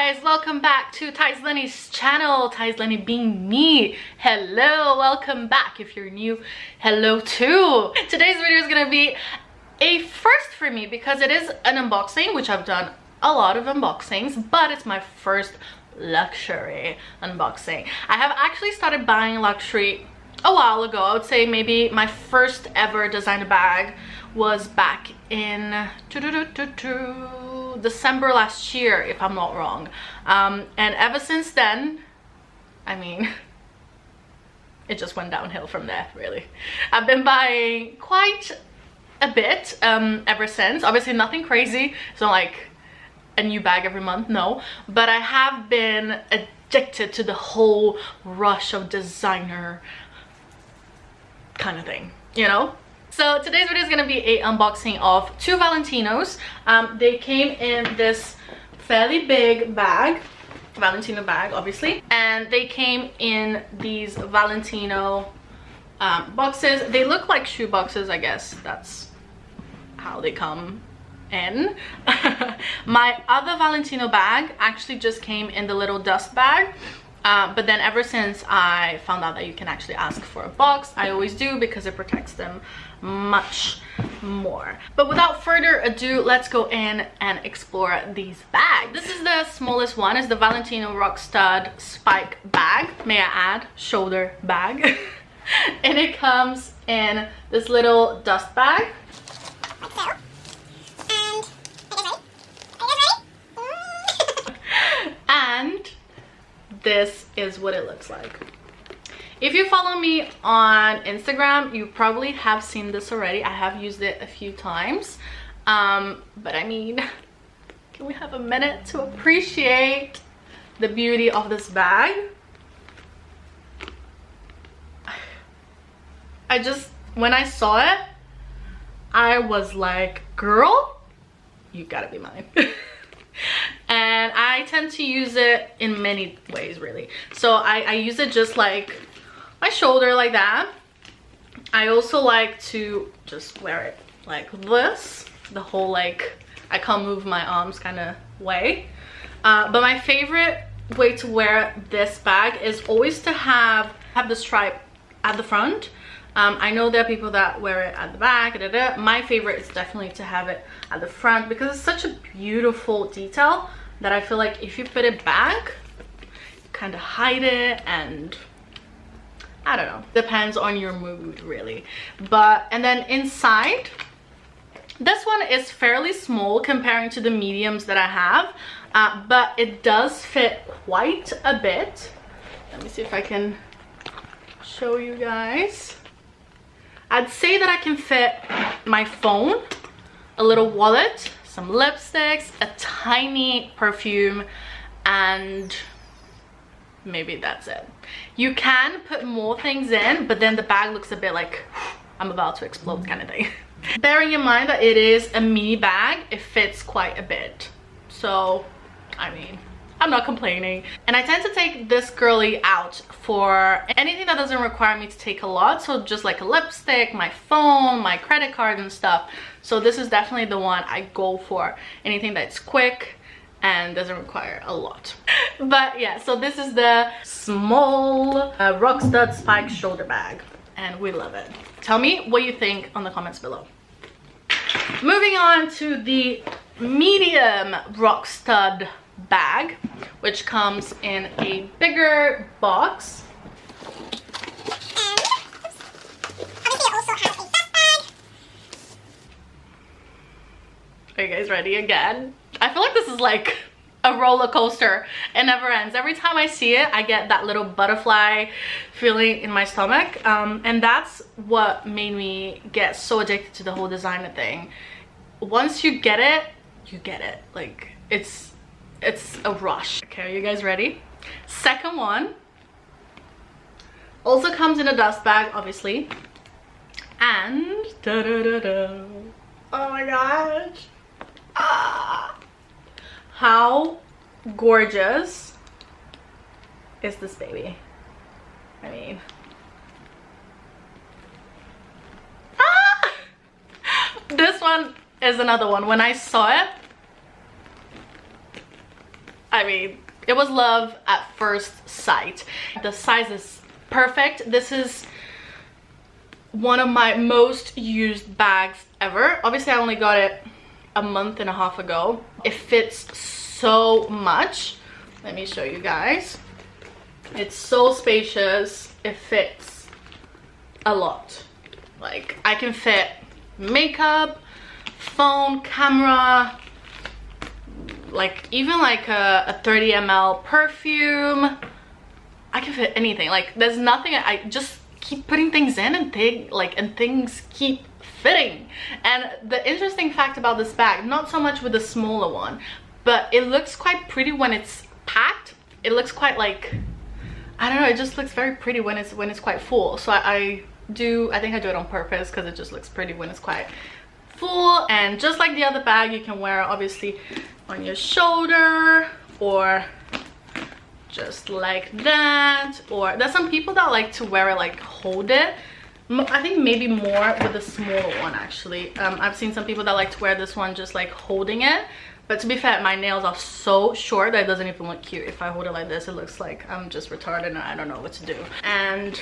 guys, welcome back to Lenny's channel. Lenny being me. Hello, welcome back. If you're new, hello too. Today's video is gonna be a first for me because it is an unboxing, which I've done a lot of unboxings, but it's my first luxury unboxing. I have actually started buying luxury a while ago. I would say maybe my first ever designer bag was back in December last year, if I'm not wrong. And ever since then, I mean, it just went downhill from there, really. I've been buying quite a bit ever since. Obviously nothing crazy. It's not like a new bag every month, no. But I have been addicted to the whole rush of designer kind of thing, you know? So today's video is going to be a unboxing of two Valentinos. They came in this fairly big bag, Valentino bag obviously, and they came in these Valentino boxes. They look like shoe boxes, I guess that's how they come in. My other Valentino bag actually just came in the little dust bag. But then ever since I found out that you can actually ask for a box, I always do because it protects them much more. But without further ado, let's go in and explore these bags. This is the smallest one. It's the Valentino Rockstud Spike bag. May I add, shoulder bag. And it comes in this little dust bag. And this is what it looks like. If you follow me on Instagram, you probably have seen this already. I have used it a few times, but I mean, can we have a minute to appreciate the beauty of this bag? I just, when I saw it, I was like, girl, you gotta be mine. And I tend to use it in many ways, really. So I use it just like my shoulder, like that. I also like to just wear it like this, the whole like I can't move my arms kind of way. But my favorite way to wear this bag is always to have the stripe at the front. I know there are people that wear it at the back. My favorite is definitely to have it at the front because it's such a beautiful detail that I feel like if you put it back, you kind of hide it, and I don't know, depends on your mood really. And then inside, this one is fairly small comparing to the mediums that I have, but it does fit quite a bit. Let me see if I can show you guys. I'd say that I can fit my phone, a little wallet, some lipsticks, a tiny perfume, and maybe that's it. You can put more things in, but then the bag looks a bit like I'm about to explode kind of thing. Bearing in mind that it is a mini bag, it fits quite a bit. So, I mean, I'm not complaining. And I tend to take this girly out for anything that doesn't require me to take a lot. So just like a lipstick, my phone, my credit card and stuff. So this is definitely the one I go for. Anything that's quick and doesn't require a lot. But yeah, so this is the small Rockstud Spike shoulder bag. And we love it. Tell me what you think on the comments below. Moving on to the medium Rockstud bag, which comes in a bigger box. Are you guys ready again? I feel like this is like a roller coaster. It never ends. Every time I see it, I get that little butterfly feeling in my stomach. And that's what made me get so addicted to the whole designer thing. Once you get it, you get it. Like, it's a rush. Okay, are you guys ready? Second one also comes in a dust bag, obviously. And oh my gosh. How gorgeous is this baby? I mean, this one is another one. When I saw it, I mean, it was love at first sight. The size is perfect. This is one of my most used bags ever. Obviously, I only got it a month and a half ago. It fits so much. Let me show you guys. It's so spacious. It fits a lot. Like, I can fit makeup, phone, camera, like even like a 30 ml perfume. I can fit anything. Like, there's nothing. I just keep putting things in and things keep fitting. And the interesting fact about this bag, not so much with the smaller one, but it looks quite pretty when it's packed. It looks quite like, I don't know, it just looks very pretty when it's quite full. So I think I do it on purpose because it just looks pretty when it's quite full. And just like the other bag, you can wear it obviously on your shoulder or just like that. Or there's some people that like to wear it, like hold it. I think maybe more with the smaller one actually. I've seen some people that like to wear this one just like holding it. But to be fair, my nails are so short that it doesn't even look cute. If I hold it like this, it looks like I'm just retarded and I don't know what to do. And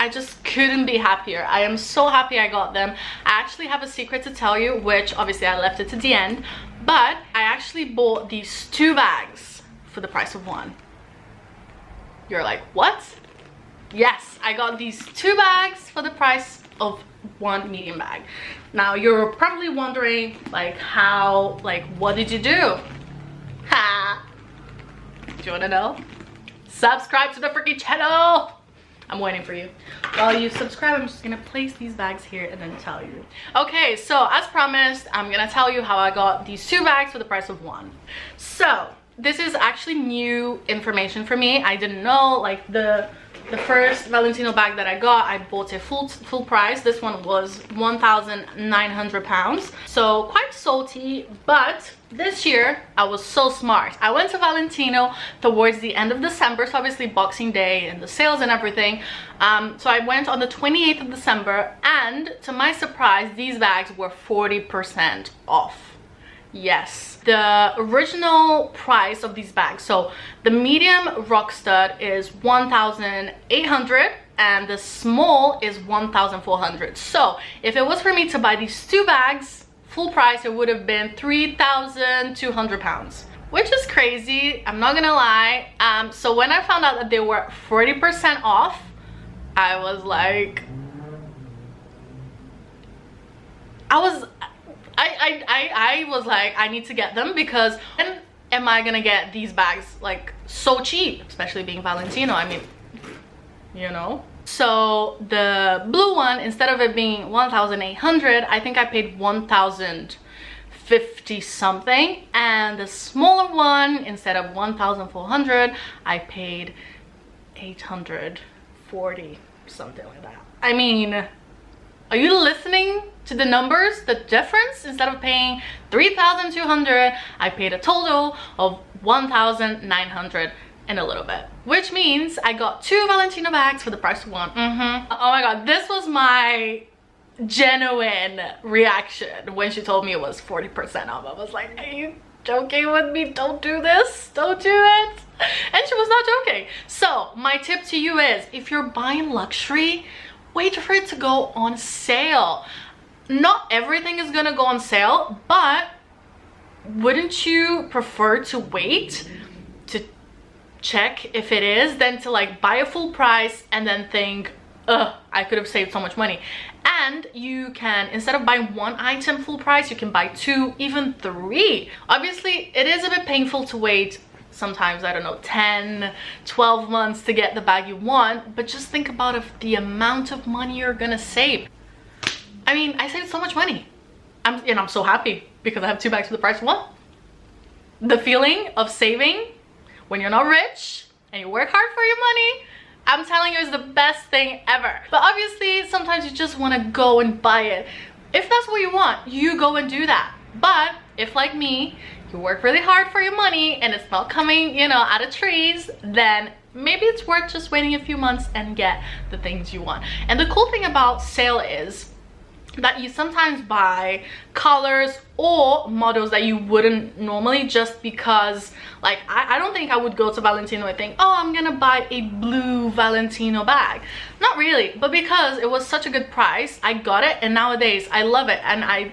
I just couldn't be happier. I am so happy I got them. I actually have a secret to tell you, which obviously I left it to the end. But I actually bought these 2 bags for the price of 1. You're like, what? Yes, I got these 2 bags for the price of 1 medium bag. Now you're probably wondering like how, like what did you do? Ha! Do you want to know? Subscribe to the freaking channel. I'm waiting for you. While you subscribe, I'm just gonna place these bags here and then tell you. Okay, so as promised, I'm gonna tell you how I got these 2 bags for the price of 1. So this is actually new information for me. I didn't know, like the first Valentino bag that I got, I bought it full price. This one was £1,900, so quite salty. But this year I was so smart. I went to Valentino towards the end of December, so obviously Boxing Day and the sales and everything. So I went on the 28th of December, and to my surprise, these bags were 40% off. Yes, the original price of these bags, so the medium Rockstud is 1,800 and the small is 1,400. So if it was for me to buy these 2 bags full price, it would have been £3,200, which is crazy, I'm not gonna lie. So when I found out that they were 40% off, I was like, I was like, I need to get them, because when am I gonna get these bags like so cheap, especially being Valentino? I mean, you know. So the blue one, instead of it being 1,800, I think I paid 1,050 something, and the smaller one, instead of 1,400, I paid 840, something like that. I mean, are you listening to the numbers, the difference? Instead of paying 3,200, I paid a total of 1,900 and a little bit, which means I got 2 Valentino bags for the price of 1. Oh my god, this was my genuine reaction when she told me it was 40% off. I was like, are you joking with me? Don't do this, don't do it. And she was not joking. So my tip to you is, if you're buying luxury, wait for it to go on sale. Not everything is gonna go on sale, but wouldn't you prefer to wait to check if it is than to like buy a full price and then think, ugh, I could have saved so much money? And you can, instead of buying 1 item full price, you can buy 2, even 3. Obviously it is a bit painful to wait sometimes, I don't know, 10, 12 months to get the bag you want, but just think about the amount of money you're gonna save. I mean, I saved so much money. I'm so happy because I have 2 bags for the price of 1. The feeling of saving when you're not rich and you work hard for your money, I'm telling you, is the best thing ever. But obviously, sometimes you just want to go and buy it. If that's what you want, you go and do that. But if, like me, you work really hard for your money and it's not coming, you know, out of trees, then maybe it's worth just waiting a few months and get the things you want. And the cool thing about sale is, that you sometimes buy colors or models that you wouldn't normally, just because like I don't think I would go to Valentino and think, oh, I'm gonna buy a blue Valentino bag. Not really, but because it was such a good price, I got it, and nowadays I love it. And I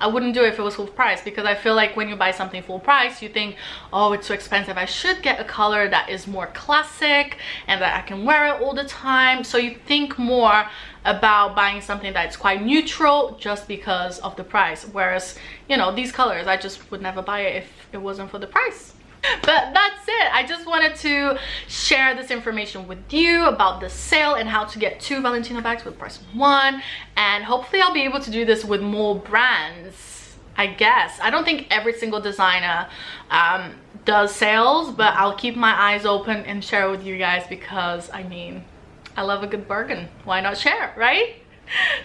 wouldn't do it if it was full price, because I feel like when you buy something full price, you think, oh, it's so expensive, I should get a color that is more classic and that I can wear it all the time. So you think more about buying something that's quite neutral just because of the price, whereas, you know, these colors, I just would never buy it if it wasn't for the price. But that's it. I just wanted to share this information with you about the sale and how to get 2 Valentino bags with price of 1, and hopefully I'll be able to do this with more brands, I guess. I don't think every single designer does sales, but I'll keep my eyes open and share with you guys, because I mean, I love a good bargain. Why not share, right?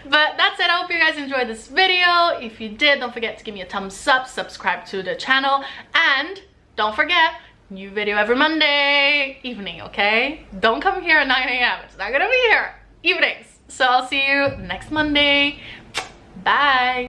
But that's it. I hope you guys enjoyed this video. If you did, don't forget to give me a thumbs up, subscribe to the channel, and don't forget, new video every Monday evening, okay? Don't come here at 9 a.m. It's not gonna be here. Evenings. So I'll see you next Monday. Bye.